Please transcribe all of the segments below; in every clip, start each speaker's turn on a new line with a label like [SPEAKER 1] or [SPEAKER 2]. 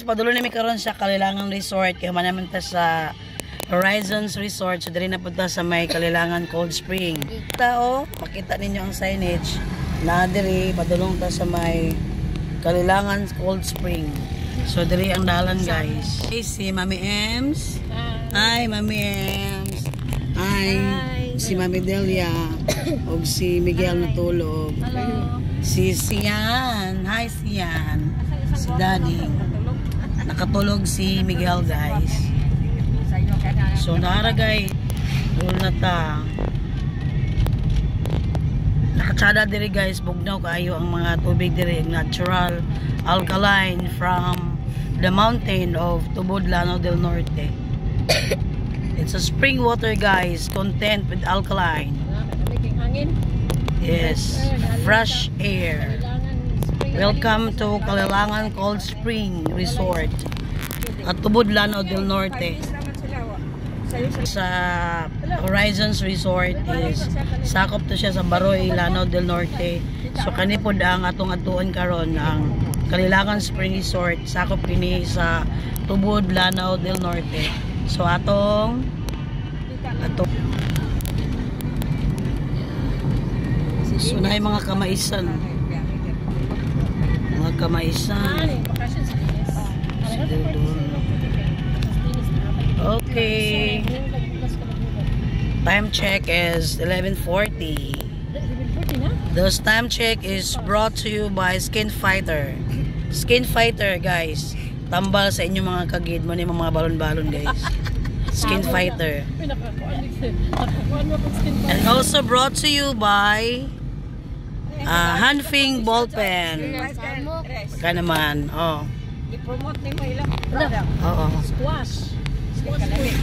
[SPEAKER 1] Padulo na mi karon sa Kalilangan Resort kaya man naman ta sa Horizons Resort. So diri na punta sa may Kalilangan Cold Spring. Tao, makita ninyo ang signage na diri padulong ta sa may Kalilangan Cold Spring. So diri ang dalan guys. Hey, si Mami Ems. Hi Mami Ems. Hi. Si Mami Delia. O si Miguel natulog. Si Sian. Hi Sian. Si Daddy. Nakatulog si Miguel guys. So naragay. Dul na ta. Nakatsada diri guys. Bugnaw kayo ang mga tubig diri. Natural alkaline from the mountain of Tubod, Lanao del Norte. It's a spring water guys, content with alkaline. Yes, fresh air. Welcome to Kalilangan Cold Spring Resort at Tubod, Lanao del Norte. Sa Horizons Resort is sakop to siya sa Baroy, Lanao del Norte. So kanipod ang atong atuon karon ang Kalilangan Spring Resort, sakop kini sa Tubod, Lanao del Norte. So atong sunay mga kamaisan. Mga kamaisan. Okay. Time check is 11:40. This time check is brought to you by Skin Fighter. Skin Fighter guys. Tambal sa inyong mga kagid mo ni mga balon-balon guys. Skin Fighter. And also brought to you by Hanfing Ball Pen. Baka naman. Oh.
[SPEAKER 2] I-promote ni mo ilang.
[SPEAKER 1] Oo.
[SPEAKER 3] Squash.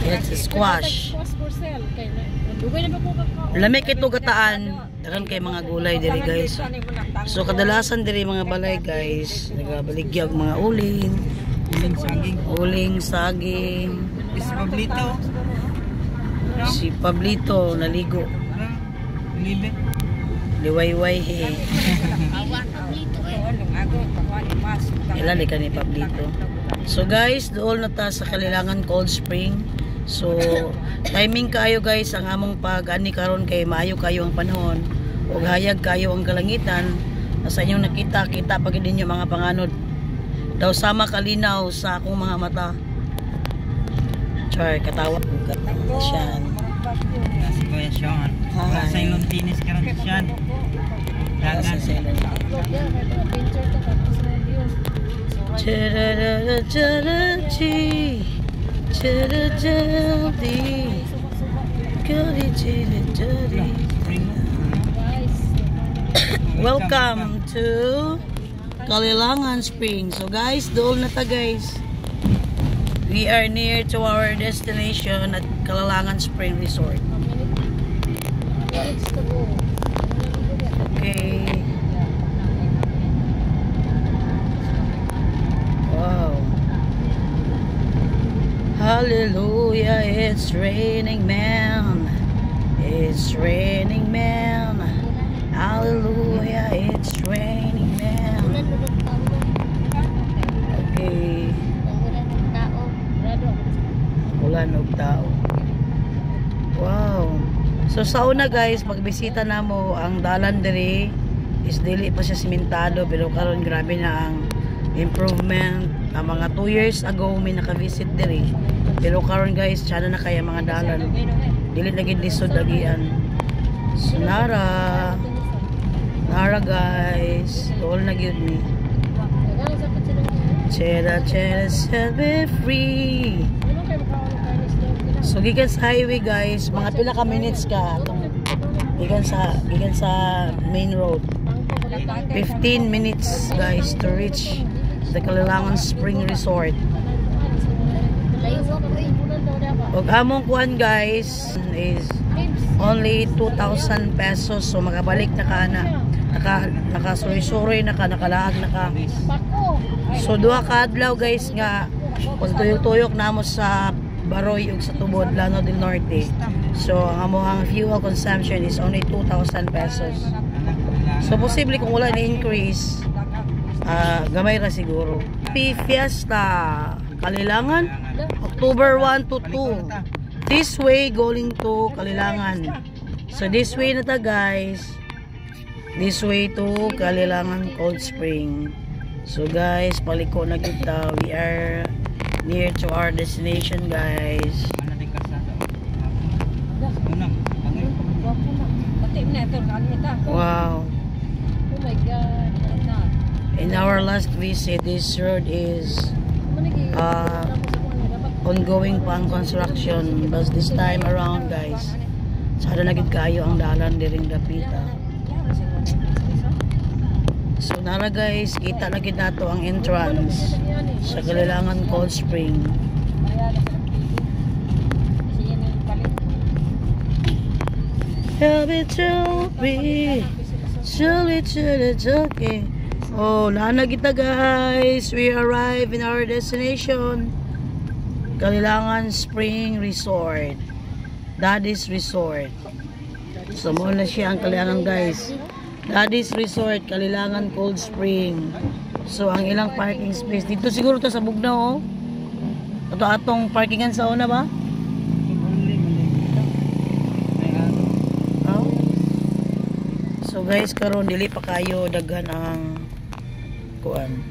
[SPEAKER 1] It's a squash. Lamig ito gataan. Dagan kay mga gulay diri guys. So kadalasan diri mga balay guys, nagabaligyag mga uling, saging.
[SPEAKER 2] Si Pablito.
[SPEAKER 1] Si Pablito naligo.
[SPEAKER 2] Libe.
[SPEAKER 1] Liwayway he. Ilan ka ni Pablito. So guys, doon na ta sa Kalilangan Cold Spring. So timing kayo guys ang among pag-ani karon kay maayo kayo ang panahon ug hayag kayo ang kalangitan. Sa inyong nakita pag ninyo mga panganod. Daw sama kalinaw sa akong mga mata. Char katawa siyan.
[SPEAKER 2] Si Kuya Sean. Sa ilong tinis karon siyan. Dagan sa ilong.
[SPEAKER 1] Welcome to Kalilangan Spring. So guys, doon na ta guys. We are near to our destination at Kalilangan Spring Resort. Okay. Wow. Hallelujah, it's raining man. It's raining man. Hallelujah, it's raining man. Okay. Ulan og tao. Wow. So sa una guys, pagbisita namo ang dalan diri is dili pa siya simentado pero karon grabe na ang improvement. Ang mga 2 years ago may naka-visit diri. Pero karon guys, tiyan na kaya mga dalan. Dili na gid lisod dagian. So nara guys, all na gid ni. Chera set me free. So gikan sa highway guys, mga pila ka minutes ka gikan sa main road. 15 minutes guys to reach the Kalilangan Spring Resort. Og among kuan guys is only 2,000 pesos. So makabalik na ka na. Nakasuri-suri na ka, nakalaag na ka. So duha ka adlaw guys nga pagtuyok-tuyok namo sa Baroy ug sa Tubod, Lanao del Norte. So ang among fuel consumption is only 2,000 pesos. So posible kung wala na increase, gamay ra siguro. Happy Fiesta Kalilangan October 1 to 2. This way going to Kalilangan. So this way na ta guys. This way to Kalilangan Cold Spring. So guys, paliko na kita. We are near to our destination guys. Wow.
[SPEAKER 3] Oh my God.
[SPEAKER 1] In our last visit, this road is ongoing pa ang construction. But this time around guys, sada na gid kayo ang dalan diring dapita. So nara guys, kita na gid nato ang entrance sa Kalilangan Cold Spring. Help it to be, it's okay. Oh, nana kita guys. We arrive in our destination. Kalilangan Spring Resort. Daddy's Resort. So muna siya ang Kalilangan guys. Daddy's Resort, Kalilangan Cold Spring. So ang ilang parking space dito siguro to sa Bugnaw. Ito atong parkingan sa una ba? Oh. So guys, karon dili pa kayo daghan ang kuan.